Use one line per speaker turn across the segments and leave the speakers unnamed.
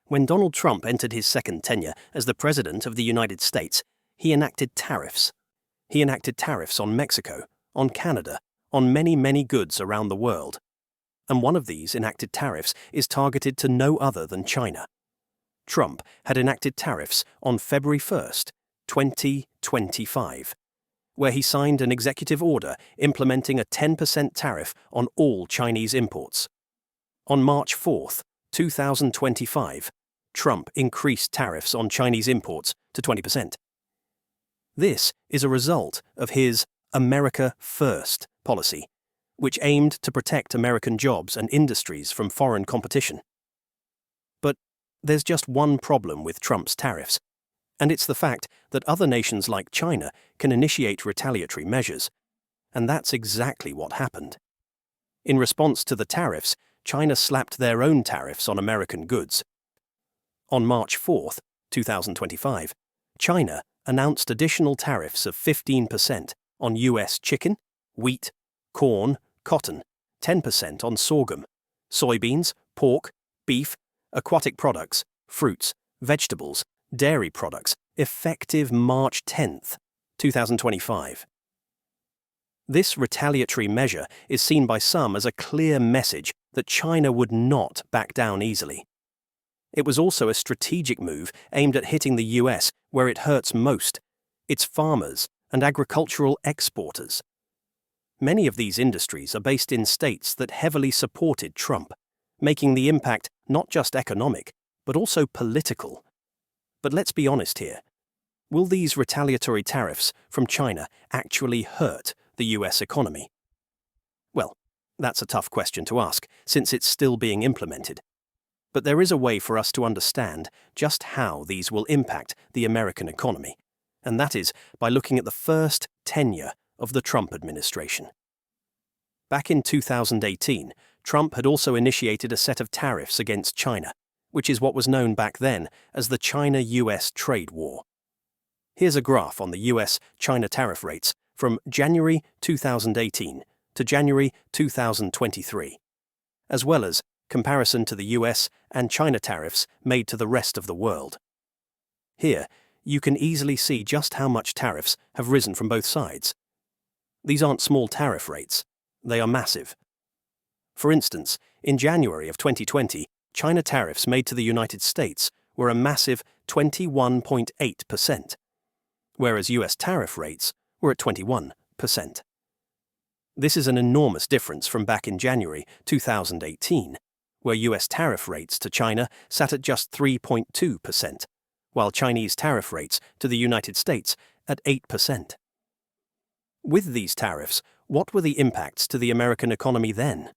When Donald Trump entered his second tenure as the President of the United States, he enacted tariffs. He enacted tariffs on Mexico, on Canada, on many goods around the world. And one of these enacted tariffs is targeted to no other than China. Trump had enacted tariffs on February 1st, 2025, where he signed an executive order implementing a 10% tariff on all Chinese imports. On March 4th, 2025, Trump increased tariffs on Chinese imports to 20%. This is a result of his America First policy, which aimed to protect American jobs and industries from foreign competition. But there's just one problem with Trump's tariffs, and it's the fact that other nations like China can initiate retaliatory measures, and that's exactly what happened. In response to the tariffs, China slapped their own tariffs on American goods. On March 4th, 2025, China announced additional tariffs of 15% on US chicken, wheat, corn, cotton, 10% on sorghum, soybeans, pork, beef, aquatic products, fruits, vegetables, dairy products, effective March 10th, 2025. This retaliatory measure is seen by some as a clear message that China would not back down easily. It was also a strategic move aimed at hitting the US where it hurts most, its farmers and agricultural exporters. Many of these industries are based in states that heavily supported Trump, making the impact not just economic, but also political. But let's be honest here. Will these retaliatory tariffs from China actually hurt the US economy? Well, that's a tough question to ask, since it's still being implemented. But there is a way for us to understand just how these will impact the American economy, and that is by looking at the first tenure of the Trump administration. Back in 2018, Trump had also initiated a set of tariffs against China, which is what was known back then as the China-US trade war. Here's a graph on the US-China tariff rates from January 2018 to January 2023, as well as comparison to the US and China tariffs made to the rest of the world. Here, you can easily see just how much tariffs have risen from both sides. These aren't small tariff rates, they are massive. For instance, in January of 2020, China tariffs made to the United States were a massive 21.8%, whereas US tariff rates were at 21%. This is an enormous difference from back in January 2018, where US tariff rates to China sat at just 3.2%, while Chinese tariff rates to the United States at 8%. With these tariffs, what were the impacts to the American economy then?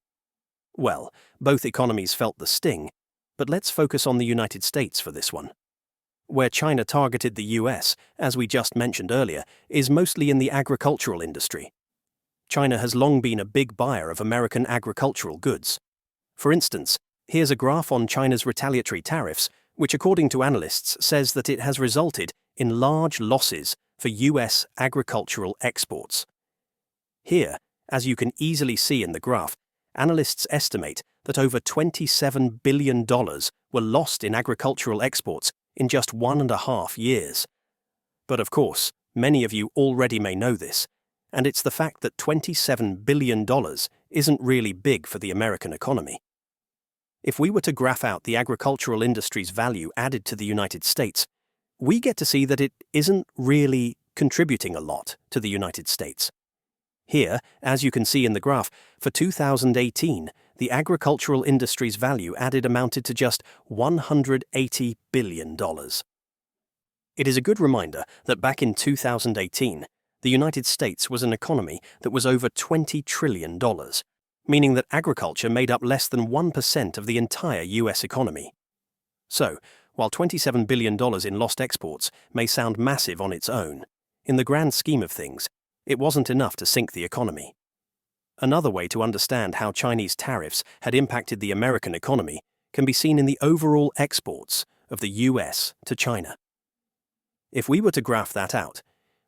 Well, both economies felt the sting, but let's focus on the United States for this one. Where China targeted the US, as we just mentioned earlier, is mostly in the agricultural industry. China has long been a big buyer of American agricultural goods. For instance, here's a graph on China's retaliatory tariffs, which according to analysts says that it has resulted in large losses for US agricultural exports. Here, as you can easily see in the graph, analysts estimate that over $27 billion were lost in agricultural exports in just 1.5 years. But of course, many of you already may know this, and it's the fact that $27 billion isn't really big for the American economy. If we were to graph out the agricultural industry's value added to the United States, we get to see that it isn't really contributing a lot to the United States. Here, as you can see in the graph, for 2018, the agricultural industry's value added amounted to just $180 billion. It is a good reminder that back in 2018, the United States was an economy that was over $20 trillion, meaning that agriculture made up less than 1% of the entire US economy. So, while $27 billion in lost exports may sound massive on its own, in the grand scheme of things, it wasn't enough to sink the economy. Another way to understand how Chinese tariffs had impacted the American economy can be seen in the overall exports of the US to China. If we were to graph that out,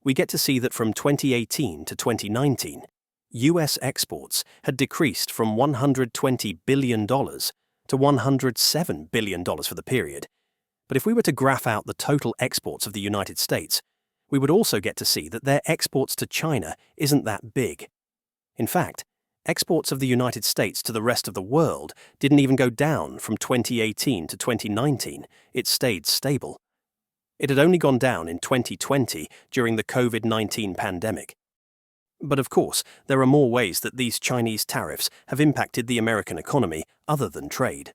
we get to see that from 2018 to 2019, US exports had decreased from $120 billion to to $107 billion for the period. But if we were to graph out the total exports of the United States, we would also get to see that their exports to China isn't that big. In fact, exports of the United States to the rest of the world didn't even go down from 2018 to 2019, it stayed stable. It had only gone down in 2020 during the COVID-19 pandemic. But of course, there are more ways that these Chinese tariffs have impacted the American economy other than trade.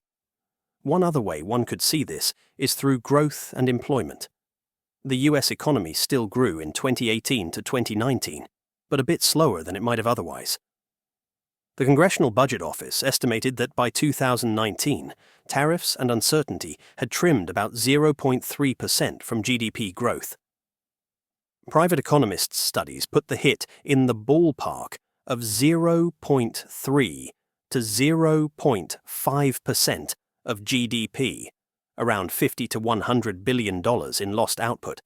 One other way one could see this is through growth and employment. The US economy still grew in 2018 to 2019, but a bit slower than it might have otherwise. The Congressional Budget Office estimated that by 2019, tariffs and uncertainty had trimmed about 0.3% from GDP growth. Private economists' studies put the hit in the ballpark of 0.3 to 0.5% of GDP, around $50 to $100 billion in lost output,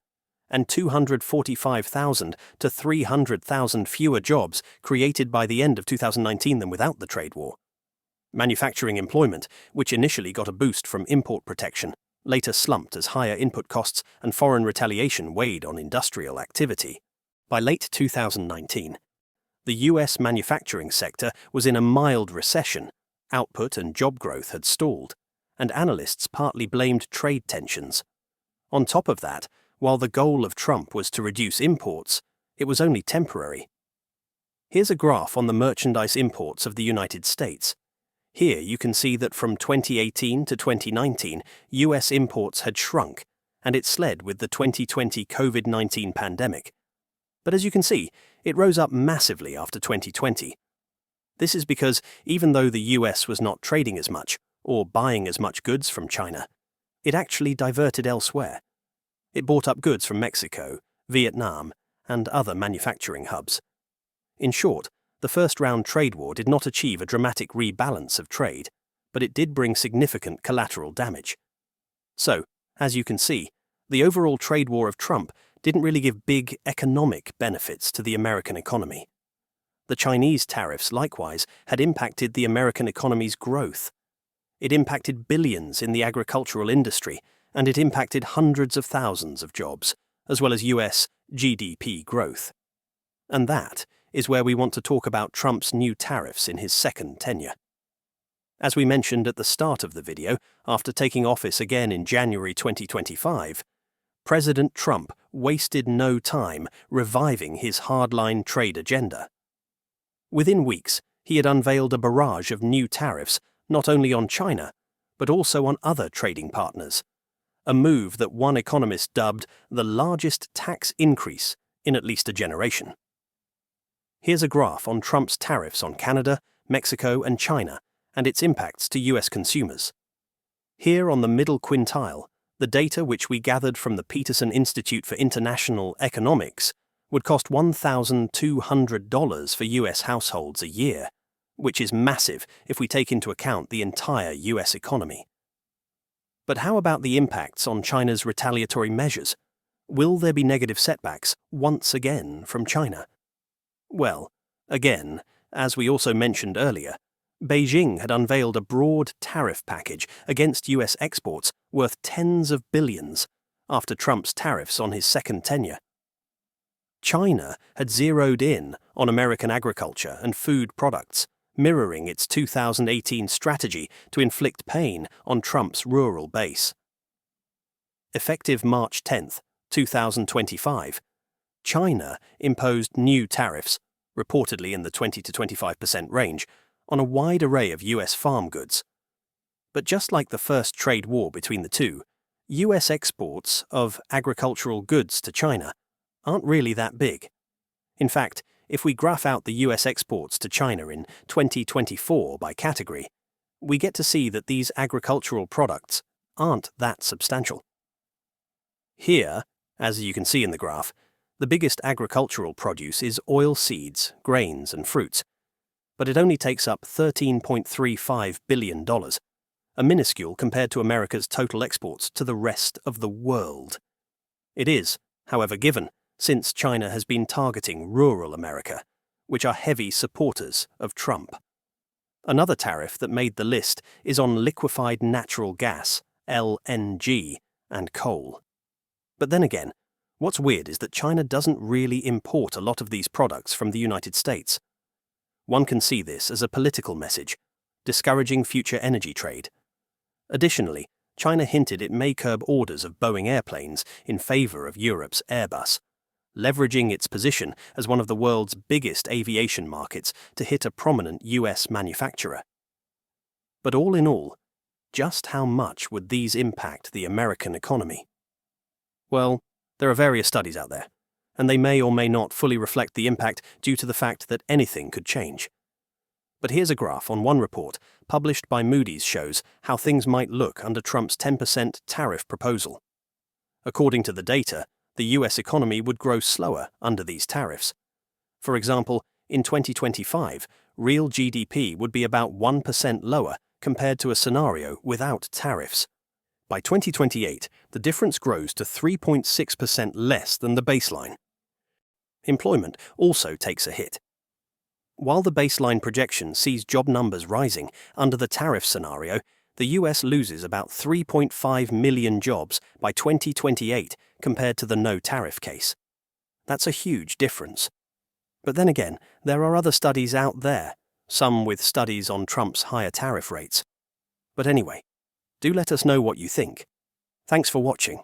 and 245,000 to 300,000 fewer jobs created by the end of 2019 than without the trade war. Manufacturing employment, which initially got a boost from import protection, later slumped as higher input costs and foreign retaliation weighed on industrial activity. By late 2019, the US manufacturing sector was in a mild recession, output and job growth had stalled, and analysts partly blamed trade tensions. On top of that, while the goal of Trump was to reduce imports, it was only temporary. Here's a graph on the merchandise imports of the United States. Here you can see that from 2018 to 2019, US imports had shrunk, and it slid with the 2020 COVID-19 pandemic. But as you can see, it rose up massively after 2020. This is because even though the US was not trading as much, or buying as much goods from China, it actually diverted elsewhere. It bought up goods from Mexico, Vietnam, and other manufacturing hubs. In short, the first-round trade war did not achieve a dramatic rebalance of trade, but it did bring significant collateral damage. So, as you can see, the overall trade war of Trump didn't really give big economic benefits to the American economy. The Chinese tariffs, likewise, had impacted the American economy's growth. It impacted billions in the agricultural industry, and it impacted hundreds of thousands of jobs, as well as US GDP growth. And that is where we want to talk about Trump's new tariffs in his second tenure. As we mentioned at the start of the video, after taking office again in January 2025, President Trump wasted no time reviving his hardline trade agenda. Within weeks, he had unveiled a barrage of new tariffs not only on China, but also on other trading partners, a move that one economist dubbed the largest tax increase in at least a generation. Here's a graph on Trump's tariffs on Canada, Mexico, and China, and its impacts to US consumers. Here on the middle quintile, the data which we gathered from the Peterson Institute for International Economics would cost $1,200 for US households a year, which is massive if we take into account the entire US economy. But how about the impacts on China's retaliatory measures? Will there be negative setbacks once again from China? Well, again, as we also mentioned earlier, Beijing had unveiled a broad tariff package against US exports worth tens of billions after Trump's tariffs on his second tenure. China had zeroed in on American agriculture and food products, mirroring its 2018 strategy to inflict pain on Trump's rural base. Effective March 10, 2025, China imposed new tariffs, reportedly in the 20 to 25% range, on a wide array of US farm goods. But just like the first trade war between the two, US exports of agricultural goods to China aren't really that big. In fact, if we graph out the US exports to China in 2024 by category, we get to see that these agricultural products aren't that substantial. Here, as you can see in the graph, the biggest agricultural produce is oilseeds, grains, and fruits, but it only takes up $13.35 billion, a minuscule compared to America's total exports to the rest of the world. It is, however, given, since China has been targeting rural America, which are heavy supporters of Trump. Another tariff that made the list is on liquefied natural gas, LNG, and coal. But then again, what's weird is that China doesn't really import a lot of these products from the United States. One can see this as a political message, discouraging future energy trade. Additionally, China hinted it may curb orders of Boeing airplanes in favor of Europe's Airbus, leveraging its position as one of the world's biggest aviation markets to hit a prominent US manufacturer. But all in all, just how much would these impact the American economy? Well, there are various studies out there, and they may or may not fully reflect the impact due to the fact that anything could change. But here's a graph on one report published by Moody's shows how things might look under Trump's 10% tariff proposal. According to the data, the US economy would grow slower under these tariffs. For example, in 2025, real GDP would be about 1% lower compared to a scenario without tariffs. By 2028, the difference grows to 3.6% less than the baseline. Employment also takes a hit. While the baseline projection sees job numbers rising, under the tariff scenario, the US loses about 3.5 million jobs by 2028 compared to the no-tariff case. That's a huge difference. But then again, there are other studies out there, some with studies on Trump's higher tariff rates. But anyway, do let us know what you think. Thanks for watching.